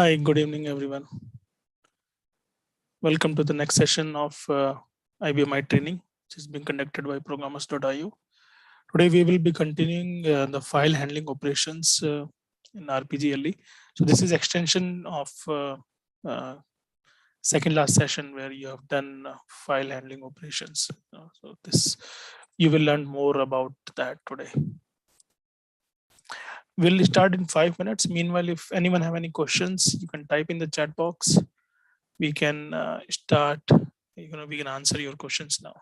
Hi, good evening, everyone. Welcome to the next session of IBMi training, which is being conducted by programmers.io. Today, we will be continuing the file handling operations in RPGLE. So this is extension of second last session where you have done file handling operations. So this, you will learn more about that today. We'll start in 5 minutes. Meanwhile, if anyone have any questions, you can type in the chat box. We can start, we can answer your questions now.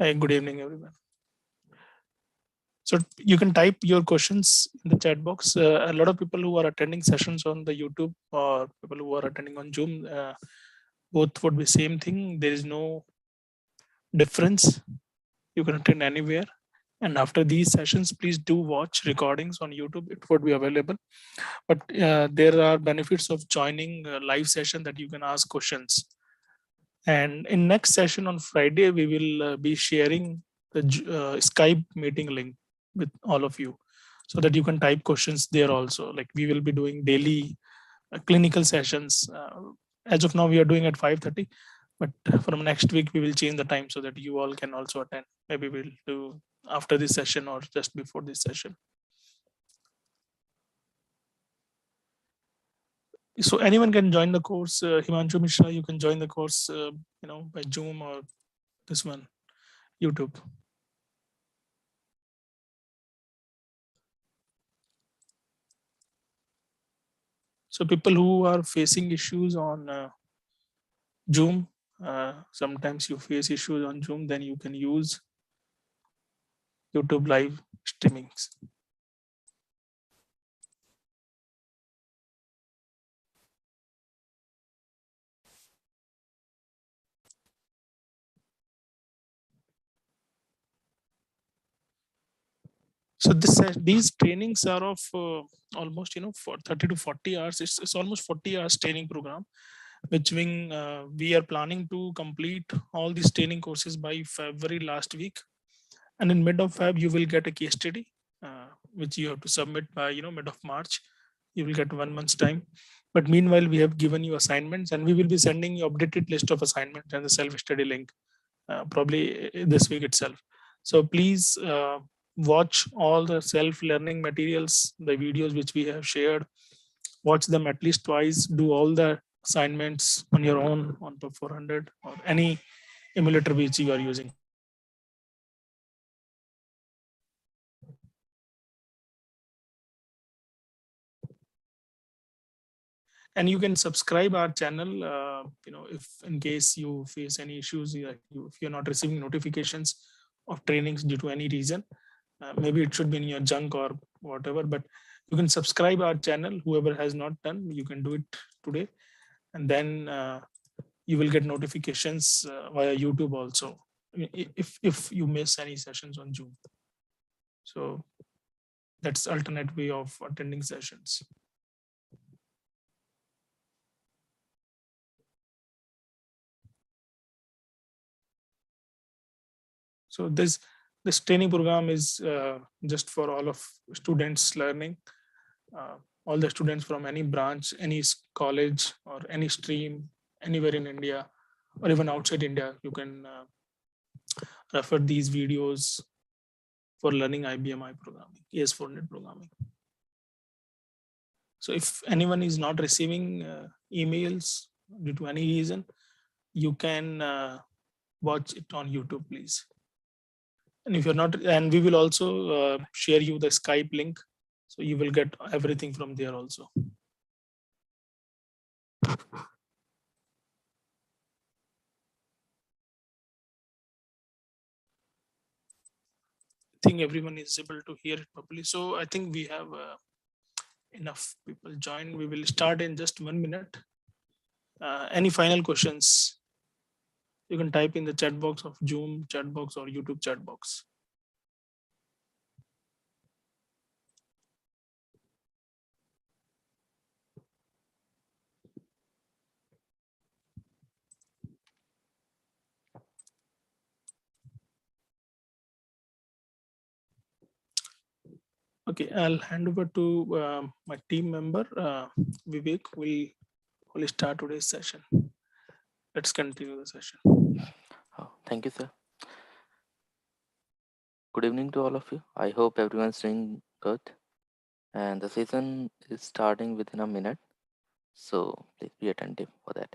Hi, good evening, everyone. So you can type your questions in the chat box. A lot of people who are attending sessions on the YouTube or people who are attending on Zoom, both would be same thing. There is no difference. You can attend anywhere. And after these sessions, please do watch recordings on YouTube. It would be available. But there are benefits of joining a live session that you can ask questions. And in next session on Friday, we will be sharing the Skype meeting link with all of you so that you can type questions there also. Like we will be doing daily clinical sessions. As of now, we are doing at 5:30, but from next week, we will change the time so that you all can also attend. Maybe we'll do after this session or just before this session. So anyone can join the course. Himanshu Mishra, you can join the course, by Zoom or this one, YouTube. So people who are facing issues on Zoom, sometimes you face issues on Zoom, then you can use YouTube live streamings. So these trainings are of almost for 30 to 40 hours. It's almost 40 hours training program, which we are planning to complete all these training courses by February last week, and in mid of Feb you will get a case study, which you have to submit by mid of March. You will get 1 month's time. But meanwhile, we have given you assignments, and we will be sending you updated list of assignments and the self-study link probably this week itself. So please watch all the self-learning materials, the videos which we have shared. Watch them at least twice. Do all the assignments on your own on top 400 or any emulator which you are using. And you can subscribe our channel, if in case you face any issues, if you're not receiving notifications of trainings due to any reason, maybe it should be in your junk or whatever, but you can subscribe our channel. Whoever has not done, you can do it today. And then you will get notifications via YouTube also, if you miss any sessions on Zoom. So that's alternate way of attending sessions. So this training program is just for all of students learning. All the students from any branch, any college or any stream, anywhere in India or even outside India, you can refer these videos for learning IBMi programming, AS400 programming. So if anyone is not receiving emails due to any reason, you can watch it on YouTube, please. And if you're not, and we will also share you the Skype link, so you will get everything from there also. I think everyone is able to hear it properly. So I think we have enough people join. We will start in just 1 minute. Any final questions, you can type in the chat box of Zoom chat box or YouTube chat box. Okay, I'll hand over to my team member, Vivek. Will start today's session. Let's continue the session. Oh, thank you, sir. Good evening to all of you. I hope everyone's doing good. And the session is starting within a minute. So please be attentive for that.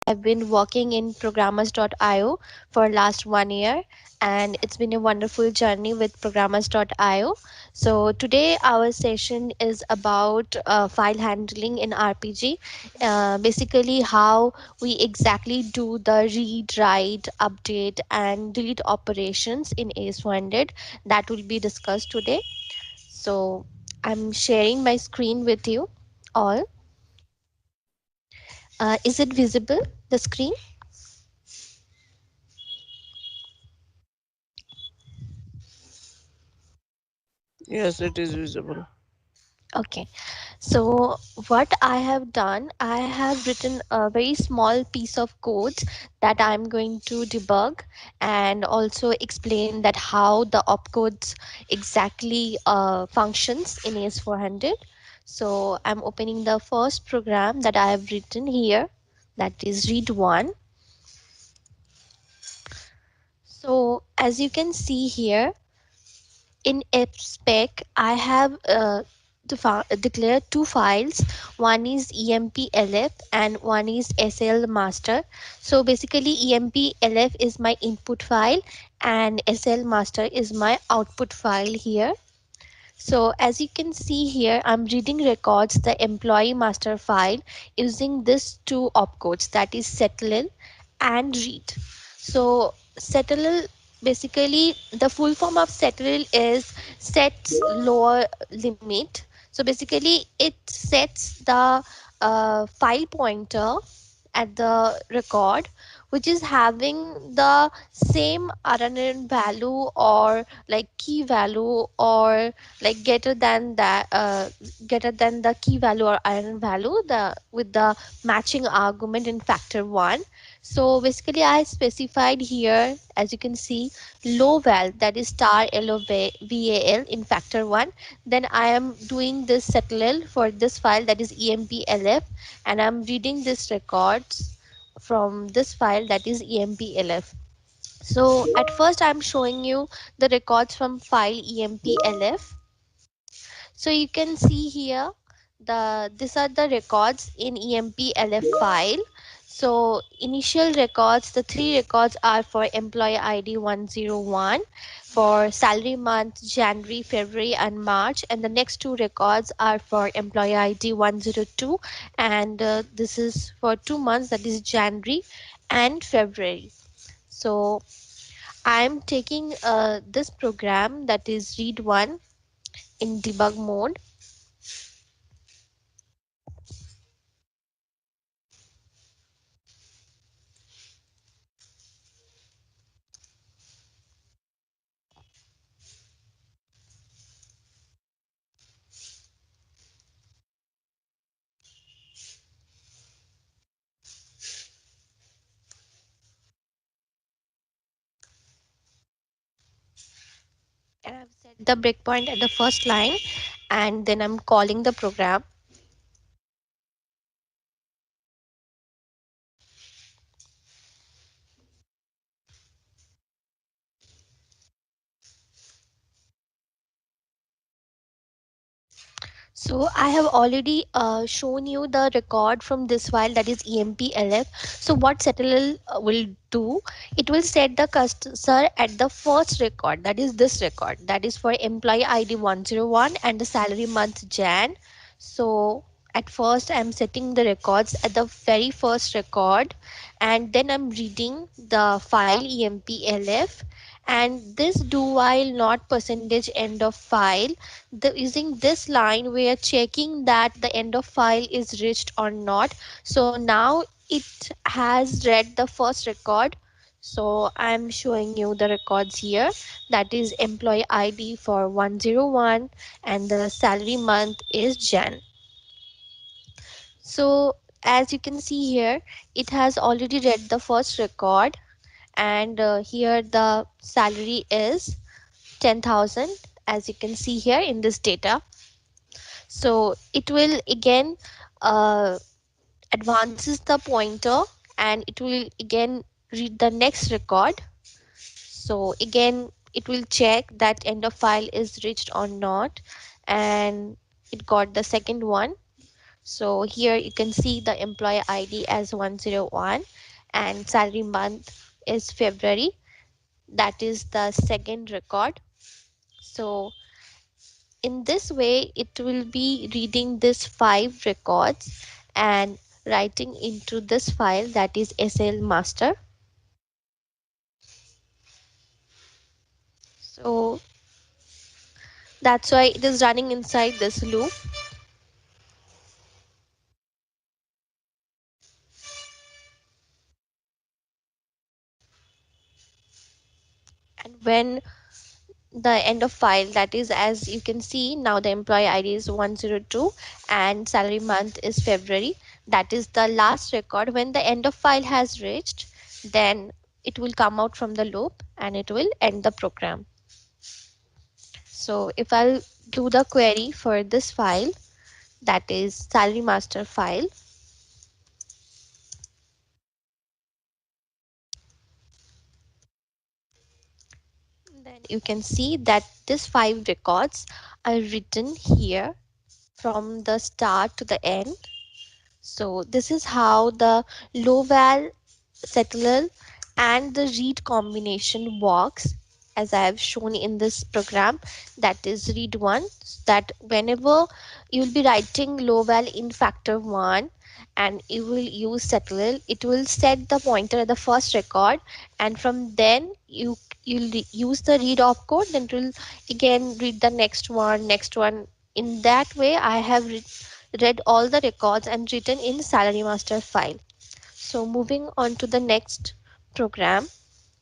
I've been working in programmers.io for last 1 year, and it's been a wonderful journey with programmers.io. So today our session is about file handling in RPG. Basically how we exactly do the read, write, update and delete operations in AS400. That will be discussed today. So I'm sharing my screen with you all. Is it visible, the screen? Yes, it is visible. Okay, so what I have done, I have written a very small piece of code that I'm going to debug and also explain that how the opcodes exactly functions in AS400. So I'm opening the first program that I have written here, that is read one. So as you can see here, in spec I have declared two files. One is emplf and one is sl master. So basically emplf is my input file and sl master is my output file here. So as you can see here, I'm reading records the employee master file using this two opcodes, that is settle and read. So settle, basically the full form of settle is sets lower limit. So basically it sets the file pointer at the record which is having the same RNN value or like key value or like greater than the key value or RNN value the with the matching argument in factor 1. So basically I specified here, as you can see, low val, that is star LOVAL in factor 1. Then I am doing this settle for this file, that is emplf, and I'm reading this records from this file, that is emplf. So at first I'm showing you the records from file emplf. So you can see here these are the records in emplf file. So initial records, the three records are for employee ID 101, for salary month January, February and March, and the next two records are for employee ID 102, and this is for 2 months, that is January and February. So I'm taking this program, that is read one, in debug mode. And I've set the breakpoint at the first line, and then I'm calling the program. So I have already shown you the record from this file, that is EMPLF. So what Settle will do, it will set the cursor at the first record, that is this record, that is for employee ID 101 and the salary month Jan. So at first I'm setting the records at the very first record, and then I'm reading the file EMPLF, and this do while not percentage end of file. Using this line we are checking that the end of file is reached or not. So now it has read the first record, so I'm showing you the records here, that is employee ID for 101 and the salary month is Jan. So as you can see here, it has already read the first record, and here the salary is 10,000, as you can see here in this data. So it will again uh, advances the pointer, and it will again read the next record. So again it will check that end of file is reached or not, and it got the second one. So here you can see the employee ID as 101 and salary month is February, that is the second record. So in this way it will be reading this 5 records and writing into this file, that is SL master. So that's why it is running inside this loop. And when the end of file, that is, as you can see now, the employee ID is 102 and salary month is February, that is the last record. When the end of file has reached, then it will come out from the loop and it will end the program. So if I'll do the query for this file, that is salary master file, then you can see that these 5 records are written here from the start to the end. So this is how the low val settler and the read combination works, as I have shown in this program, that is read one, that whenever you will be writing low val in factor 1 and you will use settler, it will set the pointer at the first record, and from then you'll use the read opcode, then it will again read the next one. In that way I have read all the records and written in salary master file. So moving on to the next program,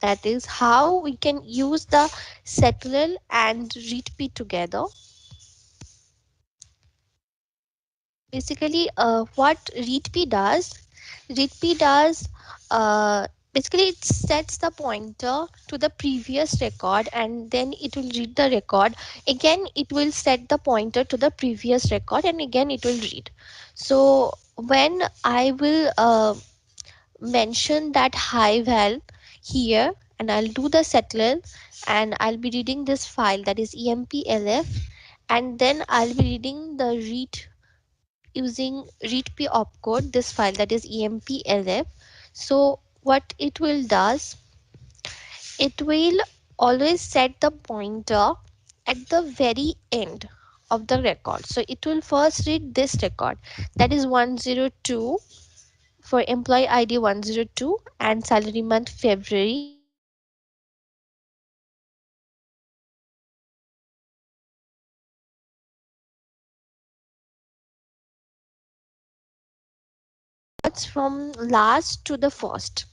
that is how we can use the settler and ReadP together. Basically, what ReadP does, basically it sets the pointer to the previous record and then it will read the record. Again, it will set the pointer to the previous record and again it will read. So when I will mention that high val here, and I'll do the settler and I'll be reading this file, that is EMPLF, and then I'll be reading the read using readp opcode this file, that is EMPLF. So what it will does, it will always set the pointer at the very end of the record. So it will first read this record, that is 102 for employee ID 102 and salary month February. It's from last to the first.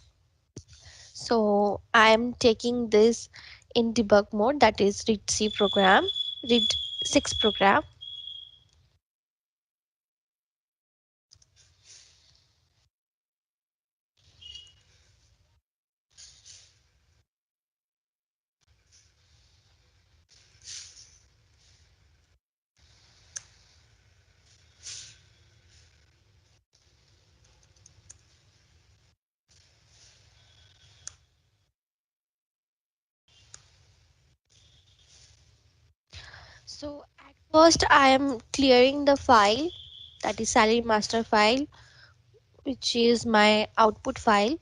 So I'm taking this in debug mode, that is read C program, read 6 program. So at First, I am clearing the file, that is salary master file, which is my output file.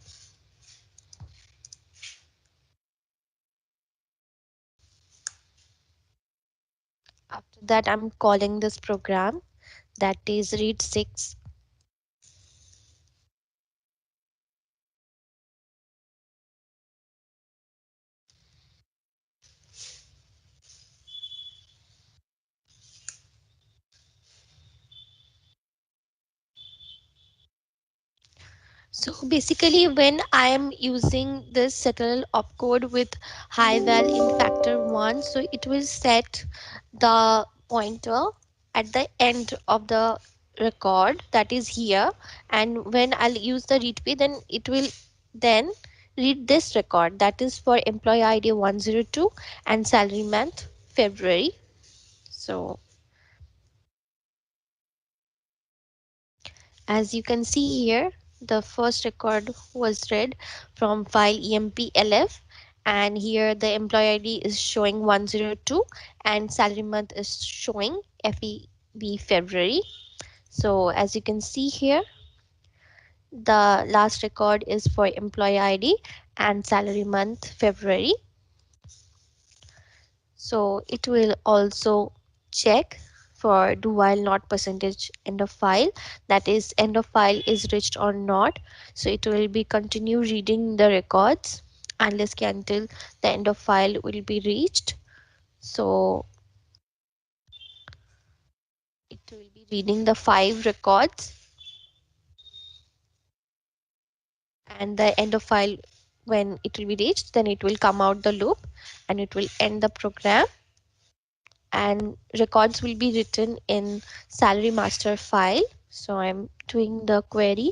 After that, I'm calling this program, that is read6. So basically, when I am using this settle opcode with high val in factor 1, so it will set the pointer at the end of the record, that is here, and when I'll use the readp, then it will then read this record, that is for employee ID 102 and salary month February. So as you can see here, the first record was read from file EMP-LF, and here the employee ID is showing 102 and salary month is showing FEB February. So as you can see here, the last record is for employee ID and salary month February. So it will also check for do while not percentage end of file, that is end of file is reached or not. So it will be continue reading the records unless until the end of file will be reached. So it will be reading the 5 records, and the end of file, when it will be reached, then it will come out the loop and it will end the program, and records will be written in salary master file. So I'm doing the query.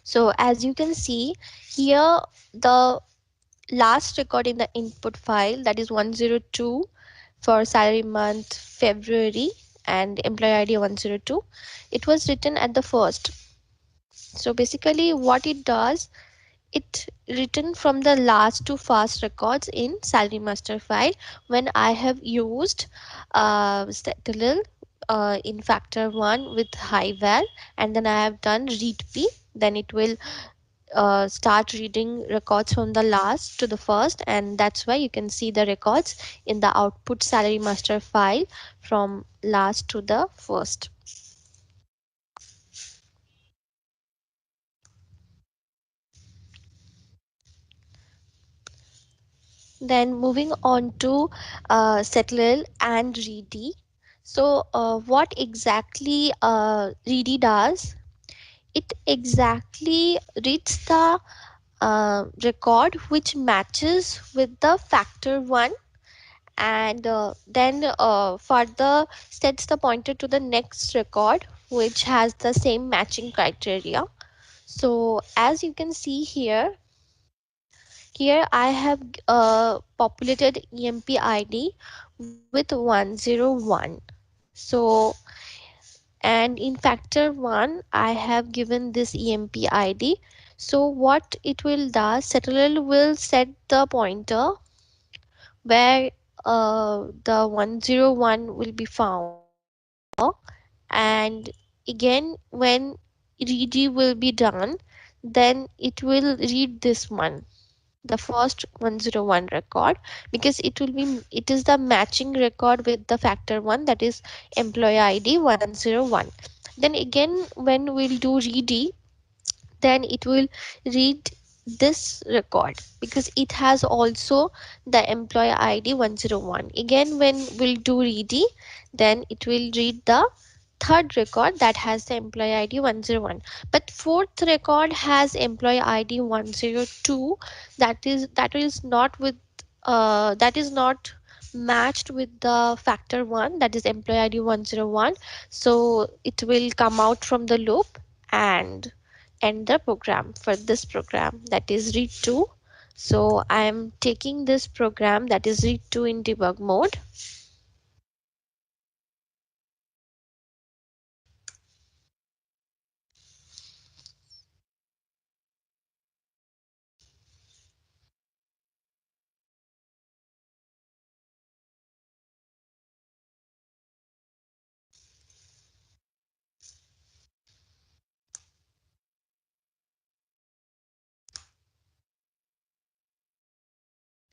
So as you can see here, the last record in the input file, that is 102 for salary month February and employee ID 102, it was written at the first. So basically what it does, it written from the last to first records in salary master file. When I have used settle in factor 1 with high val, and then I have done readp, then it will start reading records from the last to the first, and that's why you can see the records in the output salary master file from last to the first. Then moving on to settle and ready. So what exactly ready does, it exactly reads the record which matches with the factor 1, and then further sets the pointer to the next record which has the same matching criteria. So as you can see here, I have populated emp id with 101. So and in factor 1 I have given this emp id. So what it will do, settle will set the pointer where the 101 will be found here, and again when read will be done, then it will read this one, the first 101 record, because it is the matching record with the factor 1, that is employee id 101. Then again when we'll do read, then it will read this record because it has also the employee id 101. Again when we'll do read, then it will read the third record that has the employee id 101, but fourth record has employee id 102, that is not with that is not matched with the factor 1, that is employee id 101. So it will come out from the loop and end the program for this program, that is read to So I am taking this program that is read2 in debug mode.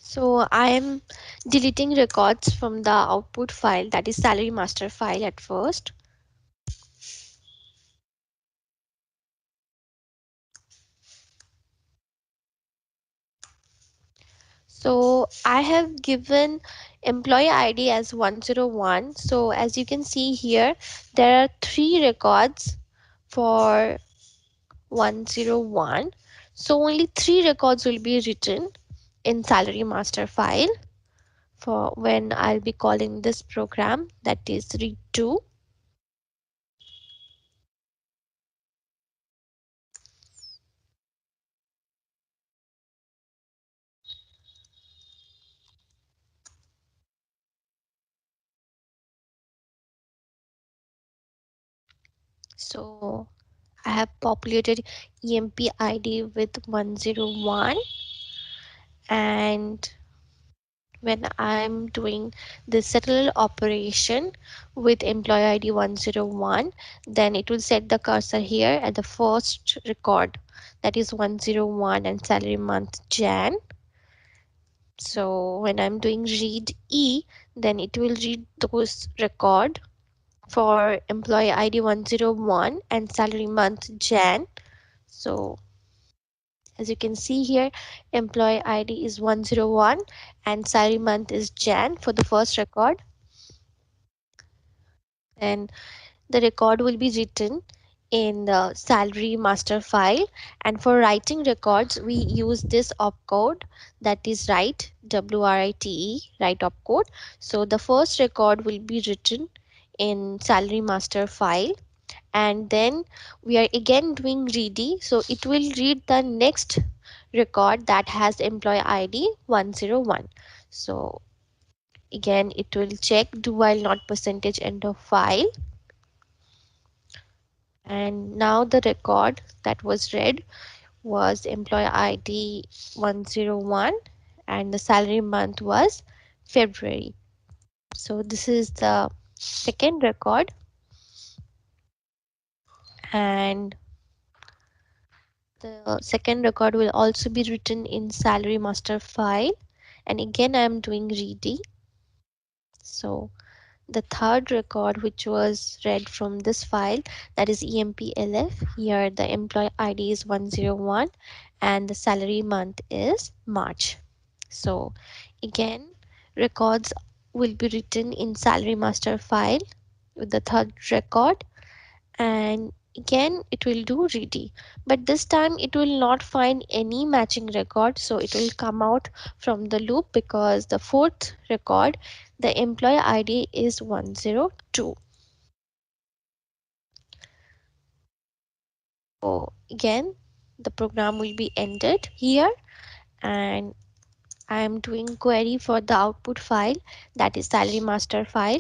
So I am deleting records from the output file, that is salary master file at first. So I have given employee ID as 101. So as you can see here, there are three records for 101. So only three records will be written in salary master file for when I'll be calling this program, that is read2. So I have populated EMP ID with 101, and when I'm doing the settle operation with employee ID 101, then it will set the cursor here at the first record, that is 101 and salary month Jan. So when I'm doing read E, then it will read those record for employee ID 101 and salary month Jan. So as you can see here, employee ID is 101 and salary month is Jan for the first record. And the record will be written in the salary master file. And for writing records, we use this opcode, that is write, WRITE, write opcode. So the first record will be written in salary master file, and then we are again doing ready, so it will read the next record that has employee ID 101. So again it will check do while not percentage end of file, and now the record that was read was employee ID 101 and the salary month was February. So this is the second record, and the second record will also be written in salary master file, and again I am doing ready. So the third record which was read from this file, that is EMPLF, here the employee ID is 101 and the salary month is March. So again records will be written in salary master file with the third record, and again it will do ready, but this time it will not find any matching record, so it will come out from the loop because the fourth record, the employee ID is 102. So again the program will be ended here, and I am doing query for the output file, that is salary master file.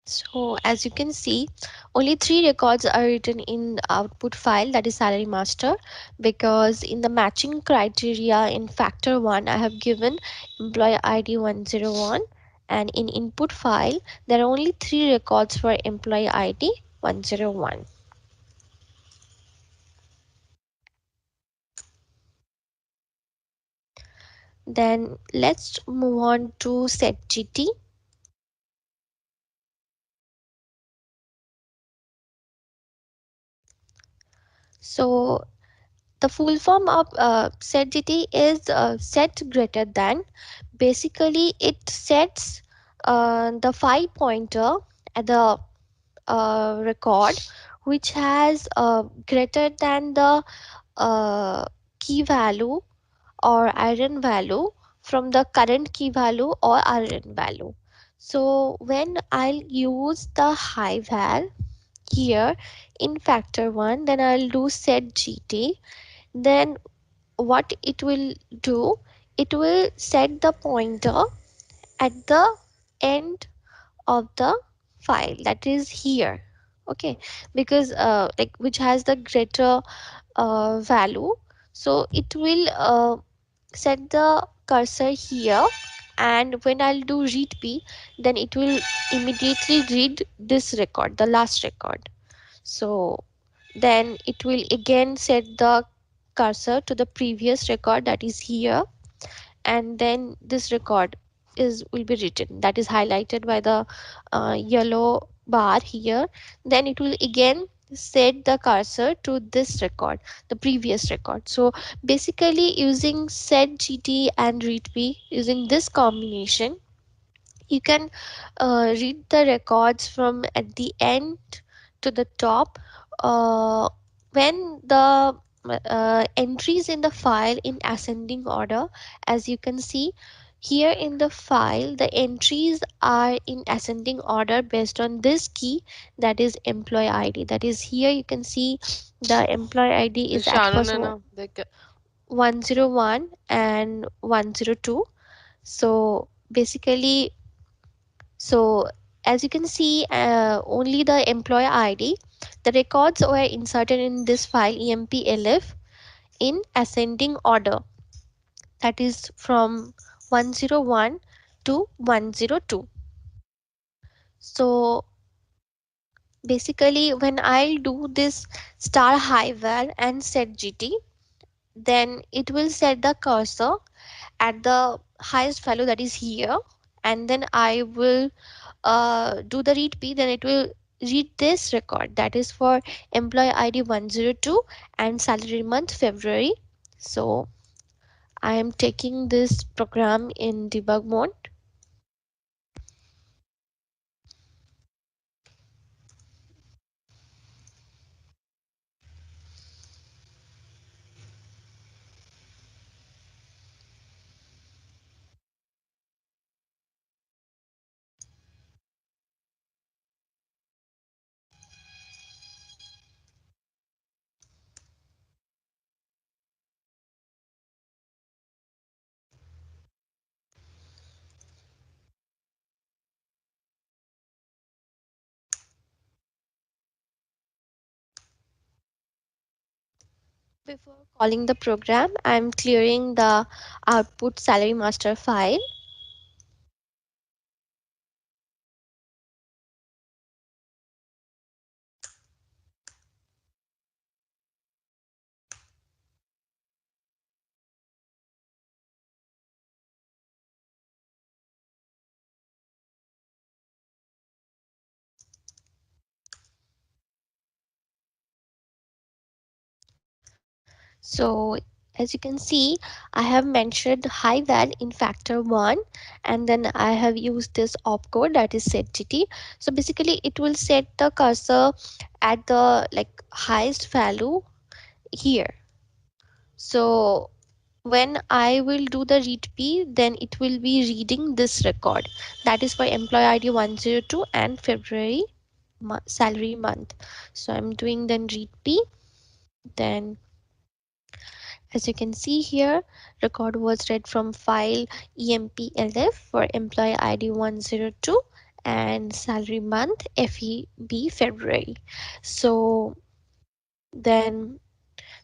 So as you can see, only three records are written in the output file, that is salary master, because in the matching criteria in factor 1, I have given employee ID 101, and in input file, there are only three records for employee ID 101. Then let's move on to SetGT. So the full form of SetGT is set greater than. Basically, it sets the file pointer at the record which has greater than the uh, key value or iron value from the current key value or iron value. So when I'll use the high val here in factor 1, then I'll do set GT. Then what it will do, it will set the pointer at the end of the file, that is here. Okay, because like which has the greater value, so it will set the cursor here, and when I'll do read p, then it will immediately read this record, the last record. So then it will again set the cursor to the previous record, that is here, and then this record is will be written, that is highlighted by the yellow bar here. Then it will again set the cursor to this record, the previous record. So basically using set gt and readp, using this combination, you can read the records from at the end to the top. When the entries in the file in ascending order, as you can see here in the file, the entries are in ascending order based on this key, that is employee id. That is, here you can see the employee id is at Shannon first है ना देख 101 and 102. So basically, so as you can see, only the employer ID, the records were inserted in this file emplf in ascending order, that is from 101 to 102. So basically when I'll do this star high val and set gt, then it will set the cursor at the highest value, that is here, and then I will do the read p, then it will read this record, that is for employee id 102 and salary month February. So I am taking this program in debug mode. Before calling the program, I am clearing the output salary master file. So as you can see, I have mentioned high val in factor 1, and then I have used this opcode, that is setgt. So basically it will set the cursor at the like highest value here. So when I will do the read p, then it will be reading this record, that is for employee id 102 and February salary month. So I'm doing then read p. Then as you can see here, record was read from file emplf for employee ID 102 and salary month FEB February. So then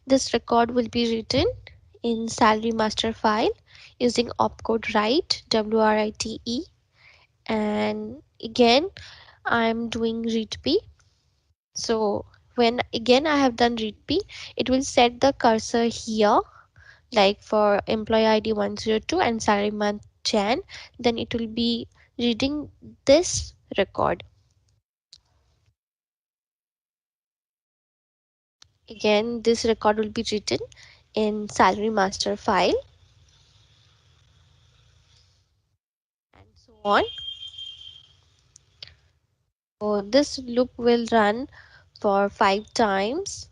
this record will be written in salary master file using opcode write WRITE, and again I'm doing readp. So when again I have done readp, it will set the cursor here, like for employee ID 102 and salary month Jan, then it will be reading this record. Again, this record will be written in salary master file, and so on. So this loop will run for 5 times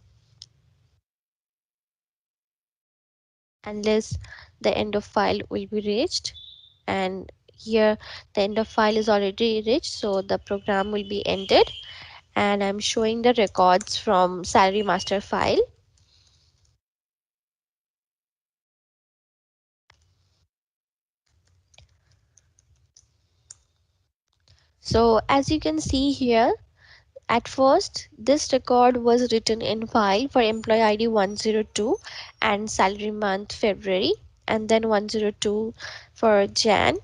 unless the end of file will be reached, and here the end of file is already reached, so the program will be ended. And I'm showing the records from salary master file. So as you can see here, at first this record was written in file for employee ID 102 and salary month February, and then 102 for Jan.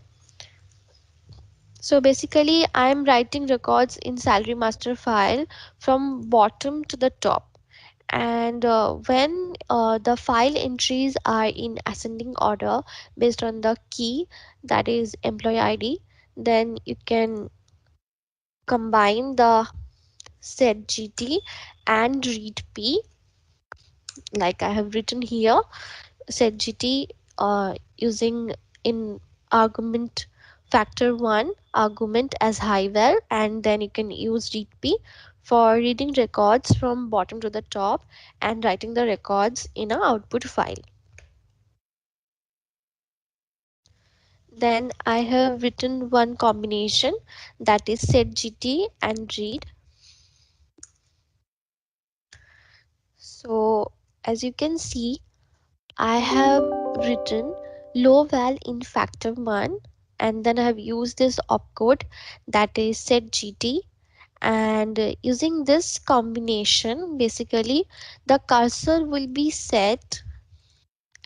So basically I'm writing records in salary master file from bottom to the top. And when the file entries are in ascending order based on the key, that is employee ID, then you can combine the SetGT and ReadP, like I have written here. SetGT using in argument factor 1 argument as high val, and then you can use ReadP for reading records from bottom to the top and writing the records in a output file. Then I have written one combination, that is SetGT and read. So as you can see, I have written low val in factor 1, and then I have used this opcode, that is SetGT. And using this combination, basically the cursor will be set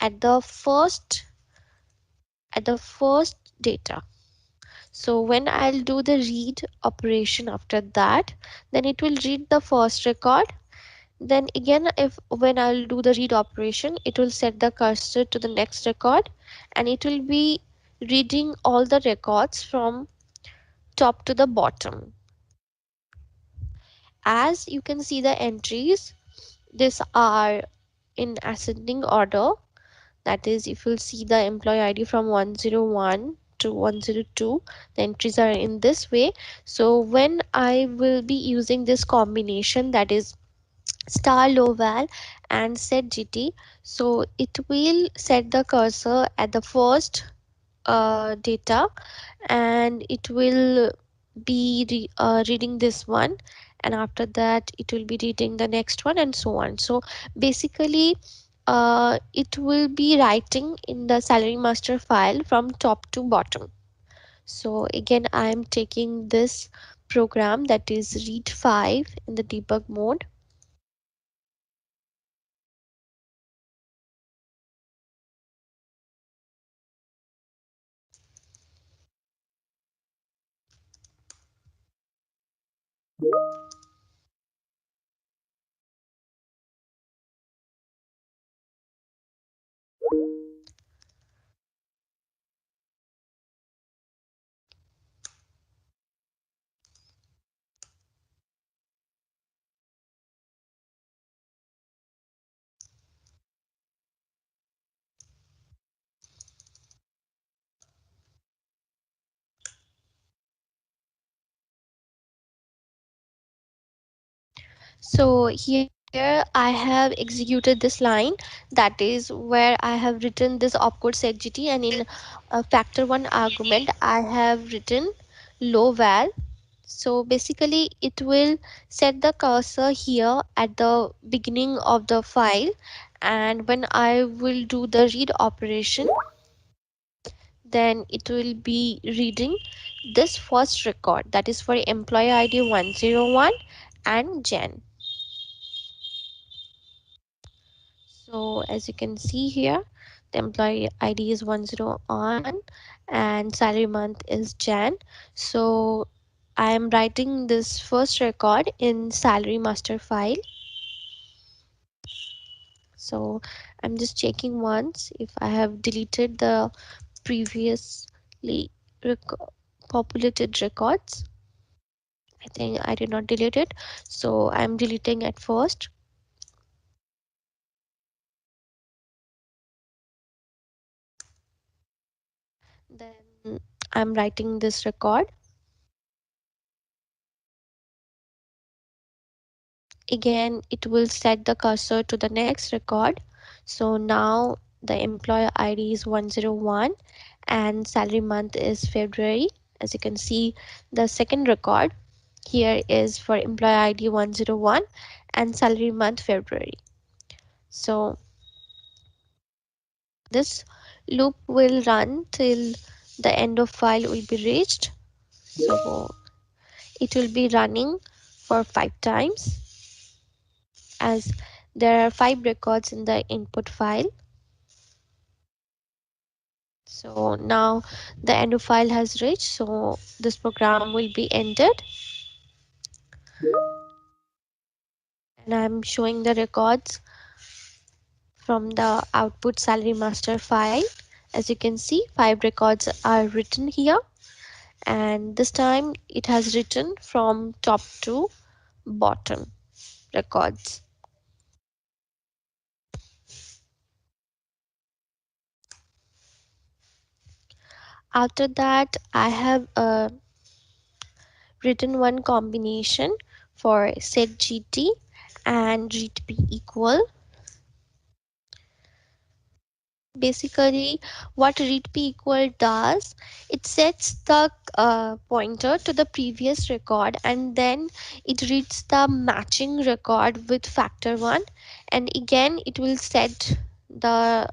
at the first data. So when I'll do the read operation after that, then it will read the first record. Then again, if when I'll do the read operation, it will set the cursor to the next record, and it will be reading all the records from top to the bottom. As you can see, the entries, these are in ascending order. That is, if you'll see the employee ID from 101 to 102, the entries are in this way. So when I will be using this combination, that is star low val and set GT, so it will set the cursor at the first data, and it will be reading this one, and after that it will be reading the next one, and so on. So basically it will be writing in the salary master file from top to bottom. So again, I am taking this program, that is read 5, in the debug mode. So here I have executed this line, that is where I have written this opcode setGT, and in factor 1 argument I have written low val. So basically it will set the cursor here at the beginning of the file, and when I will do the read operation, then it will be reading this first record, that is for employee ID 101 and Jan. So as you can see here, the employee ID is 101 and salary month is Jan. So I am writing this first record in salary master file. So I'm just checking once if I have deleted the previously populated records. I think I did not delete it. So I'm deleting at first. Then I'm writing this record. Again, it will set the cursor to the next record. So now the employer ID is 101 and salary month is February. As you can see, the second record here is for employer ID 101 and salary month February. So this loop will run till the end of file will be reached. So it will be running for 5 times, as there are 5 records in the input file. So now the end of file has reached, so this program will be ended, and I'm showing the records from the output salary master file. As you can see, 5 records are written here, and this time it has written from top to bottom records. After that, I have written one combination for SetGT and ReadP equal. Basically, what ReadP equal does, it sets the pointer to the previous record, and then it reads the matching record with factor 1, and again it will set the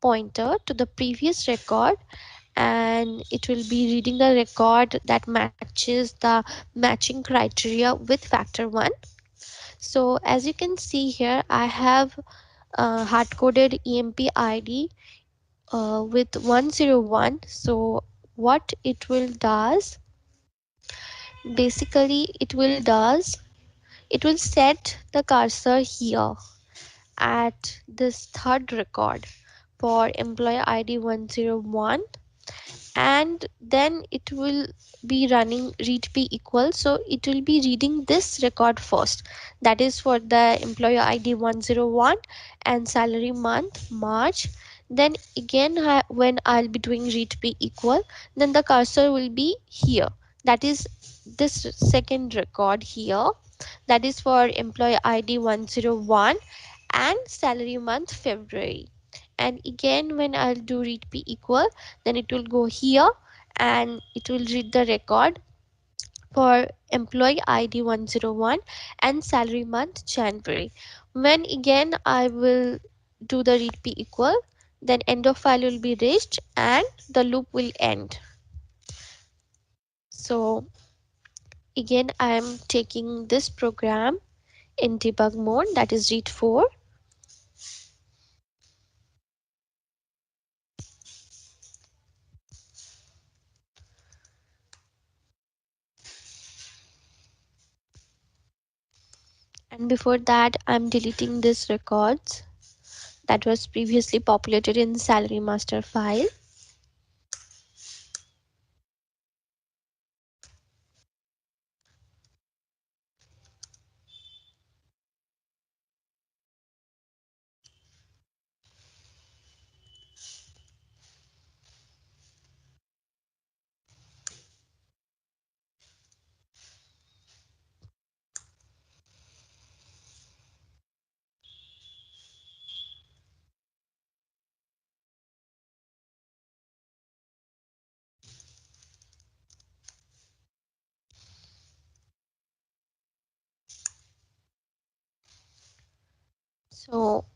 pointer to the previous record, and it will be reading the record that matches the matching criteria with factor 1. So as you can see here, I have hard coded emp id with 101. So what it will does, basically it will set the cursor here at this third record for employee id 101, and then it will be running readp equal. So it will be reading this record first, that is for the employer id 101 and salary month March. Then again, when I'll be doing readp equal, then the cursor will be here, that is this second record here, that is for employee id 101 and salary month February. And again, when I'll do readp equal, then it will go here and it will read the record for employee id 101 and salary month January. When again I will do the readp equal, then end of file will be reached and the loop will end. So again, I am taking this program in debug mode, that is read 4. And before that, I'm deleting these records that was previously populated in salary master file. So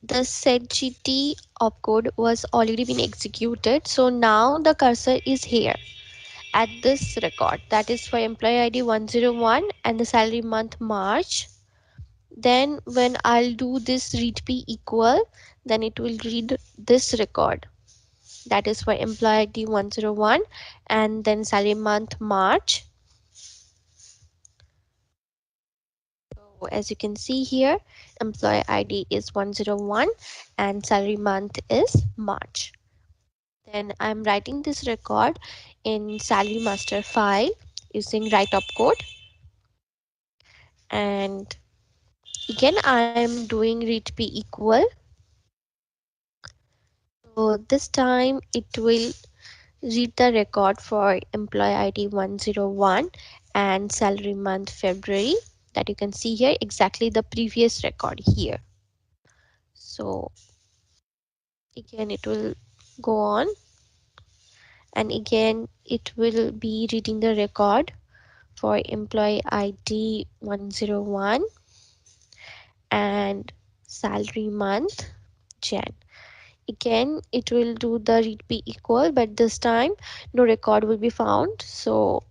the SetGT opcode was already been executed. So now the cursor is here at this record, that is for employee ID 101 and the salary month March. Then when I'll do this readp equal, then it will read this record, that is for employee ID 101 and then salary month March. So as you can see here, employee ID is 101 and salary month is March. Then I'm writing this record in salary master file using write opcode. And again, I'm doing readp equal. So this time it will read the record for employee ID 101 and salary month February, that you can see here exactly the previous record here. So Again, it will go on, and again, it will be reading the record for employee ID 101 and salary month Jan. Again, it will do the readp equal, but this time no record will be found. So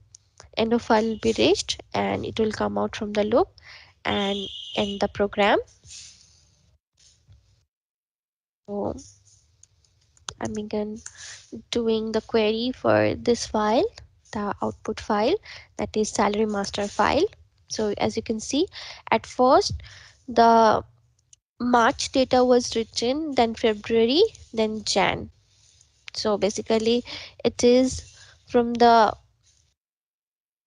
end of file will be reached and it will come out from the loop and end the program. So I'm again doing the query for this file, the output file, that is salary master file. So as you can see, at first the March data was written, then February, then Jan. So basically it is from the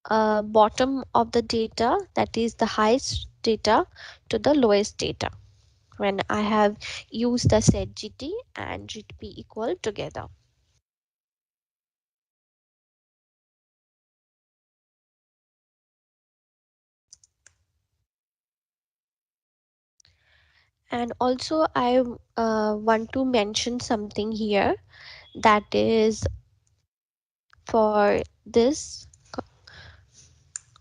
bottom of the data, that is the highest data, to the lowest data when I have used the SetGT and ReadP equal together. And also I want to mention something here, that is for this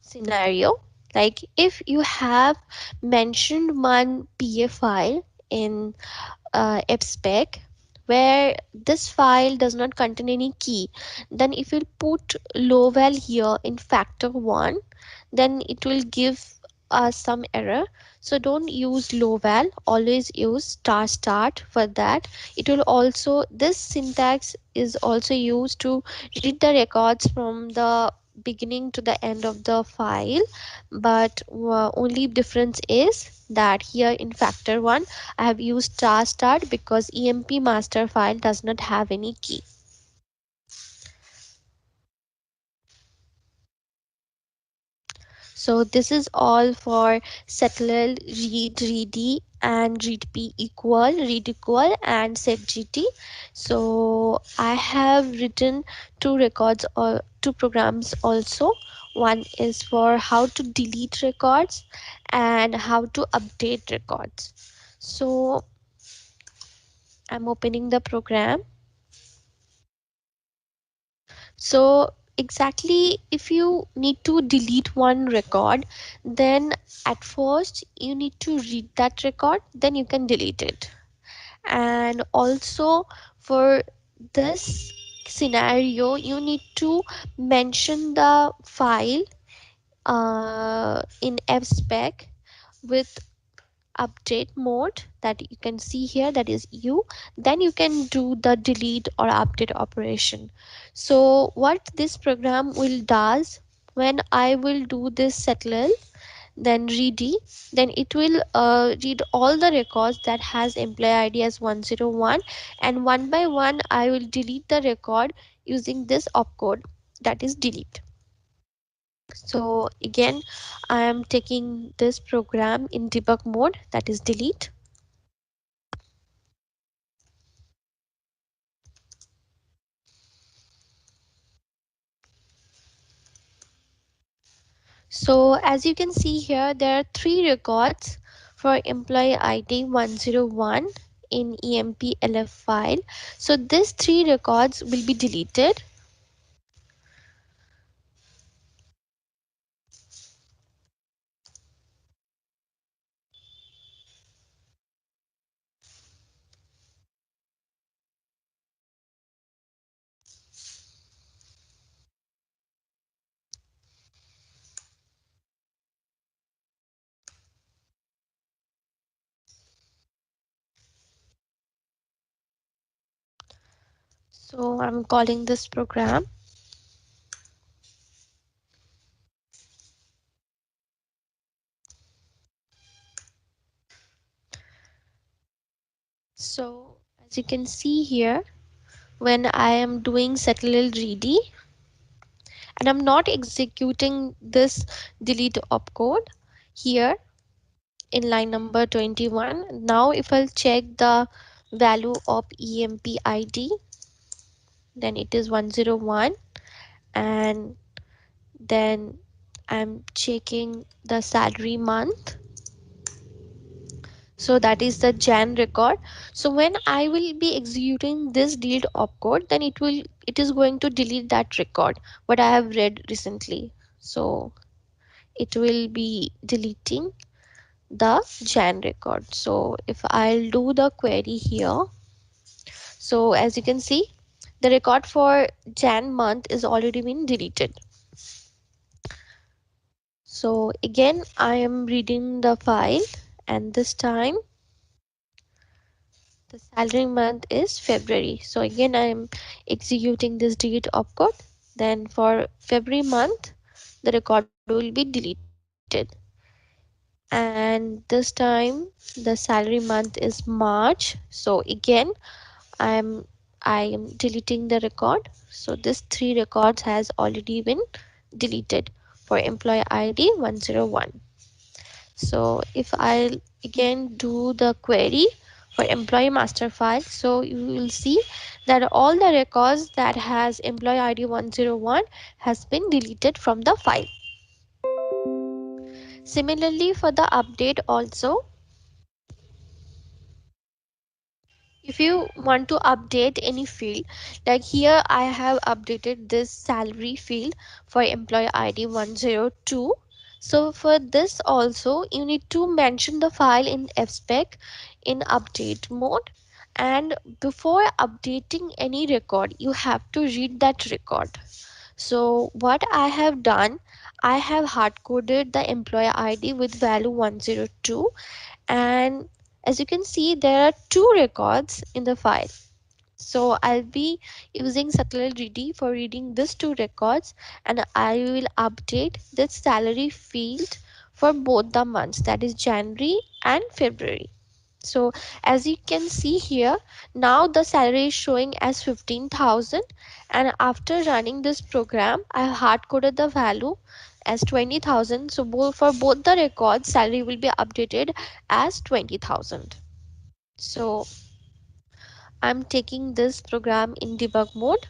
scenario, like if you have mentioned one PA file in fspec where this file does not contain any key, then if you put lowval here in factor 1, then it will give us some error. So don't use lowval, always use star start for that. It will also, this syntax is also used to read the records from the beginning to the end of the file, but only difference is that here in factor 1 I have used star start because emp master file does not have any key. So this is all for settle, read, ready, and readp equal, read equal, and setgt. So I have written two records or two programs also. One is for how to delete records and how to update records. So I'm opening the program. So exactly, if you need to delete one record, then at first you need to read that record, then you can delete it. And also for this scenario, you need to mention the file in fspec with update mode that you can see here, that is you, then you can do the delete or update operation. So what this program will does, when I will do this settle then ready, then it will read all the records that has employee id as 101, and one by one I will delete the record using this opcode, that is delete. So again, I am taking this program in debug mode, that is delete. So as you can see here, there are three records for employee ID 101 in EMP-LF file. So these three records will be deleted. So I'm calling this program. So as you can see here, when I am doing settle ready and I'm not executing this delete opcode here in line number 21. Now if I'll check the value of EMP ID, then it is 101, and then I'm checking the salary month, So that is the Jan record. So when I will be executing this delete opcode, then it is going to delete that record what I have read recently. So it will be deleting the Jan record. So if I'll do the query here, so as you can see, the record for Jan month is already been deleted. So again, I am reading the file, and this time the salary month is February. So again, I am executing this delete opcode. Then for February month, the record will be deleted. And this time the salary month is March. So again, I'm I am deleting the record. So this three records has already been deleted for employee ID 101. So if I again do the query for employee master file, so you will see that all the records that has employee ID 101 has been deleted from the file. Similarly for the update also, if you want to update any field, like here I have updated this salary field for employee ID 102. So for this also you need to mention the file in fspec in update mode, and before updating any record you have to read that record. So what I have done, I have hard coded the employee ID with value 102, and as you can see there are two records in the file. So I'll be using SetGT for reading these two records, and I will update this salary field for both the months, that is January and February. So as you can see here, now the salary is showing as 15,000, and after running this program I have hard coded the value as 20,000. So for both the records salary will be updated as 20,000. So I'm taking this program in debug mode.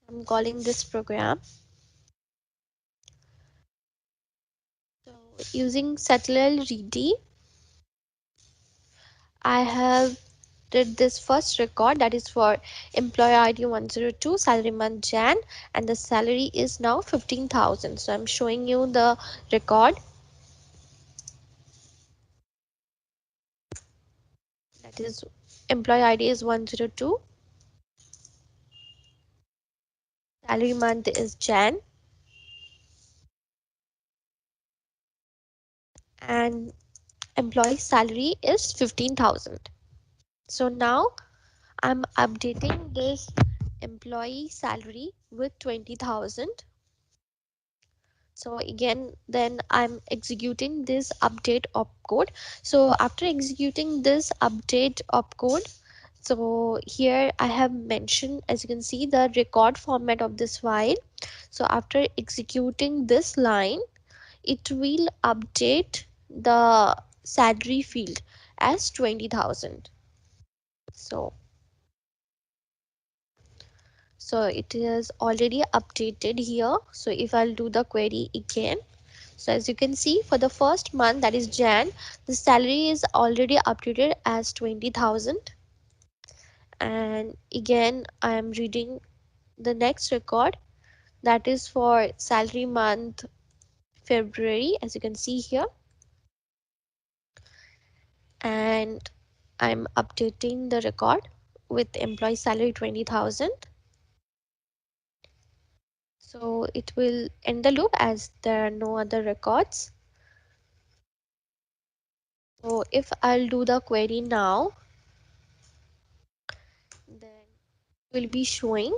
I'm calling this program. So using SetGT, I have did this first record, that is for employer ID 102, salary month Jan, and the salary is now 15,000. So I'm showing you the record, that is employee ID is 102, salary month is Jan, and employee salary is 15,000. So now I'm updating this employee salary with 20,000. So again, then I'm executing this update opcode. So after executing this update opcode, so here I have mentioned, as you can see, the record format of this file. So after executing this line, it will update the salary field as 20,000. So it is already updated here. So if I'll do the query again, so as you can see, for the first month, that is Jan, the salary is already updated as 20,000. And again I am reading the next record, that is for salary month February, as you can see here, and I'm updating the record with employee salary 20,000. So it will end the loop as there are no other records. So if I'll do the query now, Will be showing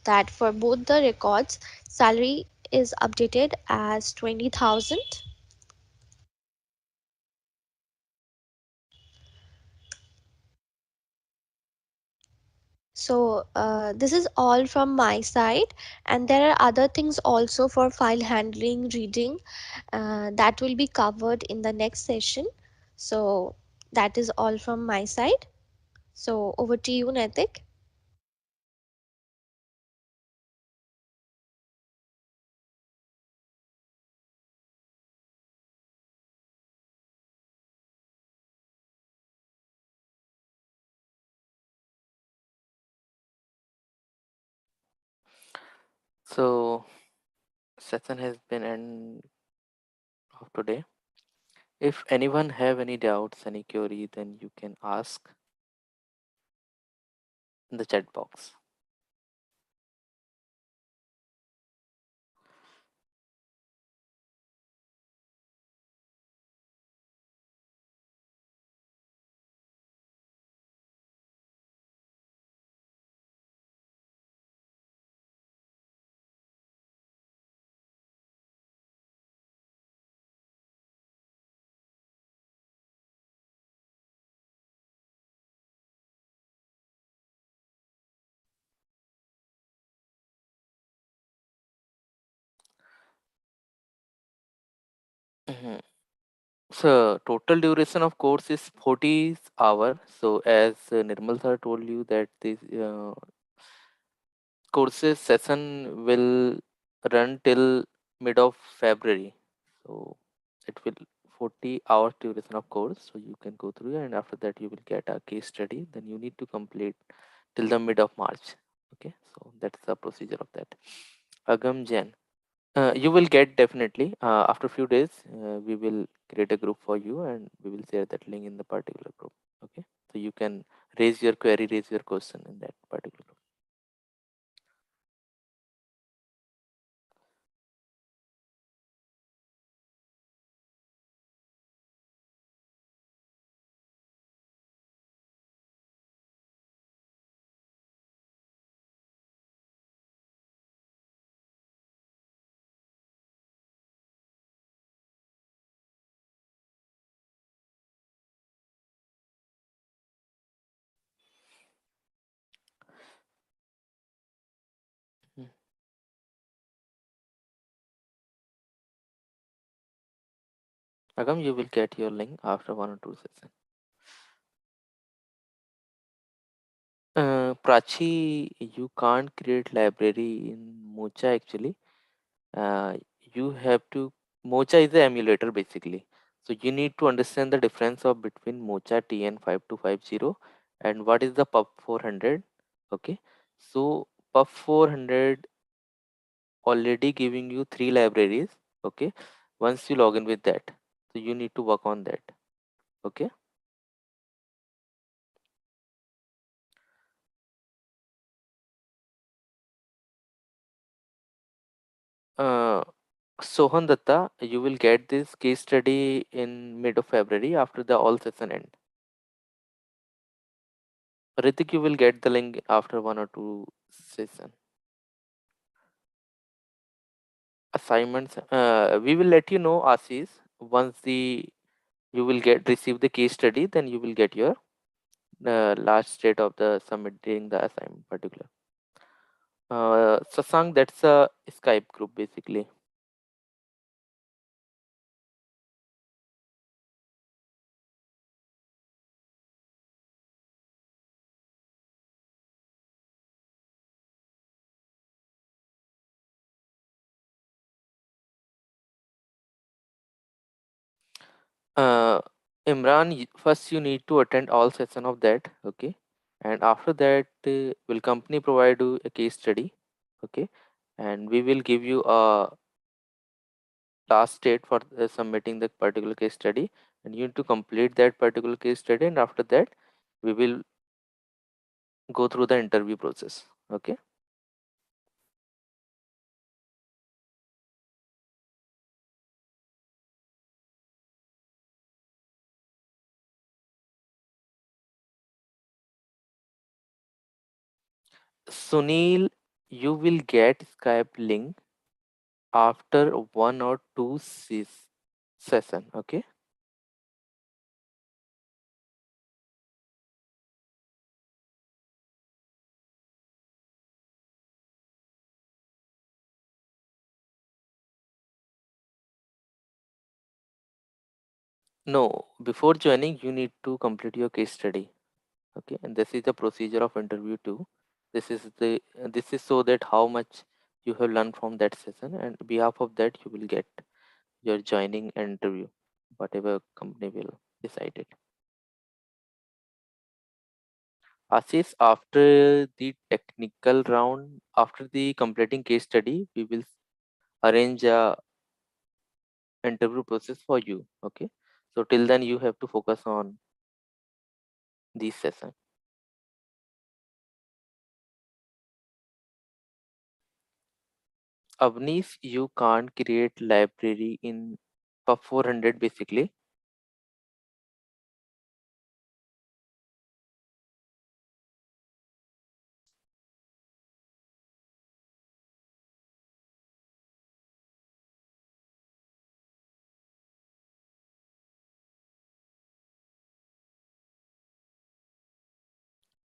that for both the records, salary is updated as 20,000. So this is all from my side, and there are other things also for file handling, reading, that will be covered in the next session. So that is all from my side. So over to you, Naitik. So session has been end of today. If anyone have any doubts, any query, then you can ask in the chat box. Mhm. So total duration of course is 40 hours. So as Nirmal sir told you that this courses session will run till mid of February. So it will 40 hours duration of course. So you can go through and after that you will get a case study. Then you need to complete till the mid of March. Okay, so that's the procedure of that. Agam Jain. You will get definitely after few days. We will create a group for you and we will share that link in the particular group. Okay, so you can raise your query, raise your question in that particular group. Hmm. Agam, you will get your link after 1 or 2 sessions. Prachi, you can't create library in Mocha actually. Uh, you have to Mocha is the emulator basically. So you need to understand the difference of between Mocha TN5250 and what is the pub 400. Okay, so pub 400 already giving you 3 libraries. Okay, once you log in with that, so you need to work on that. Okay. uh, Sohan Datta, you will get this case study in mid of February after the all session end. Ritik, you will get the link after 1 or 2 session. Assignments, we will let you know, Ashish, once you will get receive the case study, then you will get your last date of the submitting the assignment particular. Sasang, that's a Skype group basically. uh, Imran, first you need to attend all session of that, okay, and after that will company provide you a case study, okay, and we will give you a last date for submitting the particular case study, and you need to complete that particular case study, and after that we will go through the interview process, okay. Sunil, you will get Skype link after 1 or 2 session. Okay. No, before joining, you need to complete your case study. Okay, and this is the procedure of interview too. This is so that how much you have learned from that session, and behalf of that you will get your joining interview, whatever company will decide it. Ashish, after the technical round, after the completing case study, we will arrange a interview process for you. Okay, so till then you have to focus on this session. Avnish, you can't create library in PUB 400 basically.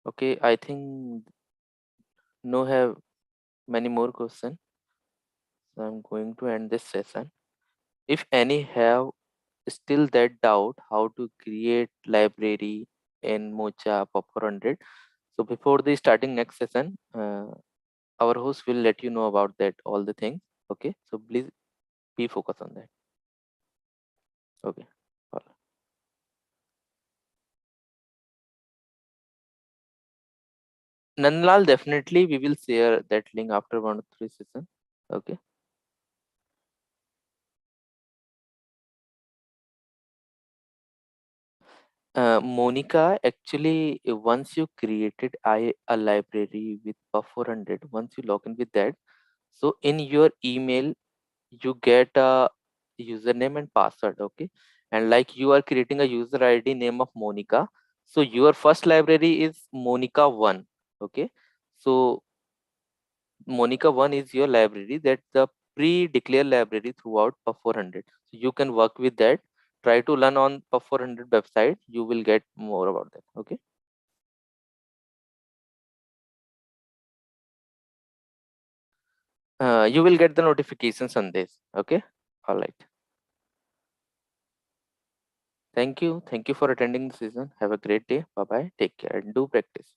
Okay, I think no have many more questions. So I'm going to end this session. If any have still that doubt how to create library in Mocha PUB 400. So before the starting next session, our host will let you know about that all the things. Okay, so please be focused on that. Okay. All right. Nandlal, definitely we will share that link after 1 or 3 session. Okay. Monica, actually, once you created a library with PUB 400, once you log in with that, so in your email, you get a username and password. Okay. And like you are creating a user ID name of Monica. So your first library is Monica 1. Okay. So Monica 1 is your library, that's the pre-declared library throughout PUB 400. So you can work with that. Try to learn on PUB 400 website. You will get more about that. Okay. You will get the notifications on this. Okay. All right. Thank you. Thank you for attending the session. Have a great day. Bye bye. Take care and do practice.